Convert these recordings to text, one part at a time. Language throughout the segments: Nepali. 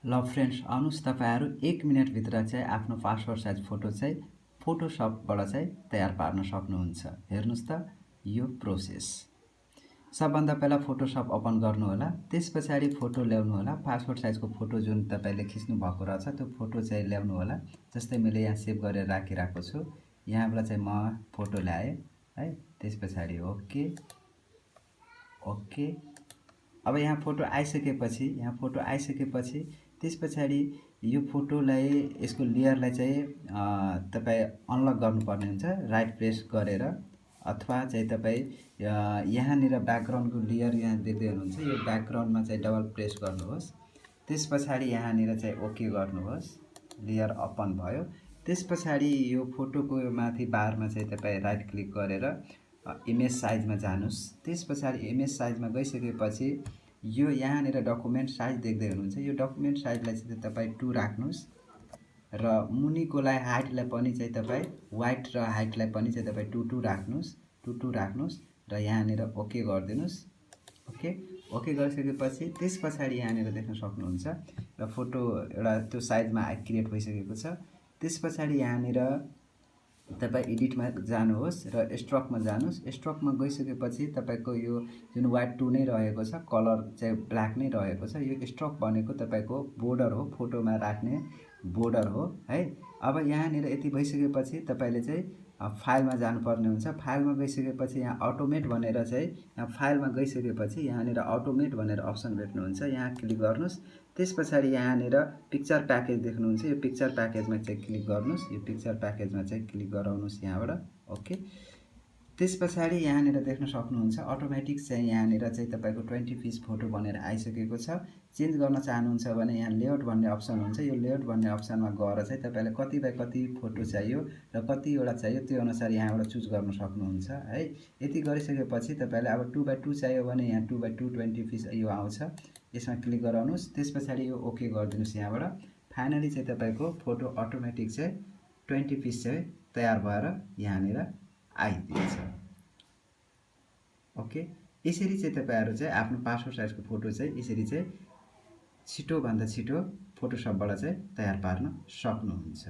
ल फ्रेन्ड्स, आउनुहोस् तपाईहरु 1 मिनेटभित्र चाहिँ आफ्नो पासपोर्ट साइज फोटो चाहिँ फोटोसपबाट चाहिँ तयार पार्न सक्नुहुन्छ। हेर्नुस् त यो प्रोसेस। सबभन्दा पहिला फोटोसप ओपन गर्नु होला। त्यसपछि फोटो ल्याउनु होला। पासपोर्ट साइजको फोटो जुन तपाईले खिच्नु भएको रहेछ त्यो फोटो चाहिँ ल्याउनु होला। जस्तै मैले यहाँ सेभ गरेर राखिराखेको छु। यहाँबाट चाहिँ म फोटो ल्याए है। त्यसपछि ओके ओके। अब यहाँ फोटो आइसकेपछि त्यसपछि यो फोटोलाई यसको लेयरलाई चाहिँ तपाई अनलक गर्नुपर्ने हुन्छ राइट प्रेस गरेर, अथवा चाहिँ तपाई यहाँनिर ब्याकग्राउन्डको लेयर यहाँ देख्दै हुनुहुन्छ। यो ब्याकग्राउन्डमा चाहिँ डबल प्रेस गर्नुहोस्। त्यसपछि यहाँनिर चाहिँ ओके गर्नुहोस्। लेयर ओपन भयो। त्यसपछि यो फोटोको माथि बारमा चाहिँ तपाई राइट क्लिक गरेर इमेज साइजमा जानुस्। त्यसपछि इमेज साइजमा गइसकेपछि यो यहाँनिर डकुमेन्ट साइज देख्दै हुनुहुन्छ। यो डकुमेन्ट साइजलाई चाहिँ तपाई 2 राख्नुस् र मुनिकोलाई हाइटलाई पनि चाहिँ तपाई वाइड र हाइटलाई पनि चाहिँ तपाई 2 राख्नुस्, 2 राख्नुस् र यहाँनिर ओके गरिदिनुस्। ओके ओके गरिसकेपछि त्यसपछि यहाँनिर देख्न सक्नुहुन्छ र फोटो एउटा त्यो साइजमा क्रिएट भइसकेको छ। त्यसपछि यहाँनिर तपाई एडिटमा जानुहोस् र स्ट्रोकमा जानुहोस्। स्ट्रोकमा गइसकेपछि तपाईको यो जुन व्हाइट 2 नै रहेको छ, कलर चाहिँ ब्ल्याक नै रहेको छ। यो स्ट्रोक भनेको तपाईको बोर्डर हो, फोटोमा राख्ने बोर्डर हो है। अब यहाँनिर यति भइसकेपछि तपाईले चाहिँ फाइलमा जानुपर्ने हुन्छ। फाइलमा गइसकेपछि यहाँ अटोमेट भनेर चाहिँ यहाँ फाइलमा गइसकेपछि यहाँनिर अटोमेट भनेर अप्सन भेट्नुहुन्छ। यहाँ क्लिक गर्नुस्। त्यसपछि यहाँनिर पिक्चर प्याकेज देख्नुहुन्छ। यो पिक्चर प्याकेजमा चाहिँ क्लिक गर्नुस्। यो पिक्चर प्याकेजमा चाहिँ क्लिक गराउनुस् यहाँबाट। ओके। त्यसपछि यहाँनिर देख्न सक्नुहुन्छ अटोमेटिक चाहिँ यहाँनिर चाहिँ तपाईको 20 पिस फोटो बनेर आइसकेको छ। चेन्ज गर्न चाहनुहुन्छ भने यहाँ लेआउट भन्ने अप्सन हुन्छ। यो लेआउट भन्ने अप्सनमा गएर चाहिँ तपाईले कति बाइ कति फोटो चाहियो र कतिवटा चाहियो त्यो अनुसार यहाँबाट चुज गर्न सक्नुहुन्छ है। यति गरिसकेपछि तपाईले अब 2 बाइ 2 चाहियो भने यहाँ 2 बाइ 2 20 पिस यो आउँछ। यसमा क्लिक गराउनुस्। त्यसपछि यो ओके गरिदिनुस् यहाँबाट। फाइनली चाहिँ तपाईको फोटो अटोमेटिक चाहिँ 20 पिस चाहिँ तयार भएर यहाँनिर आइदिन्छ। ओके। यसरी चाहिँ तपाईहरु चाहिँ आफ्नो पासपोर्ट साइजको फोटो चाहिँ यसरी चाहिँ छिटो भन्दा छिटो फोटोसपबाट चाहिँ तयार पार्न सक्नुहुन्छ।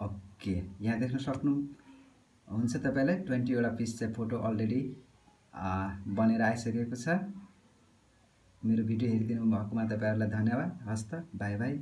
ओके, यहाँ देख्न सक्नुहुन्छ तपाईले 20 वटा पिस चाहिँ फोटो अलरेडी बनेर आइसकेको छ। मेरो भिडियो हेरिदिनु भएकोमा तपाईहरुलाई धन्यवाद। हस्त बाइ बाइ।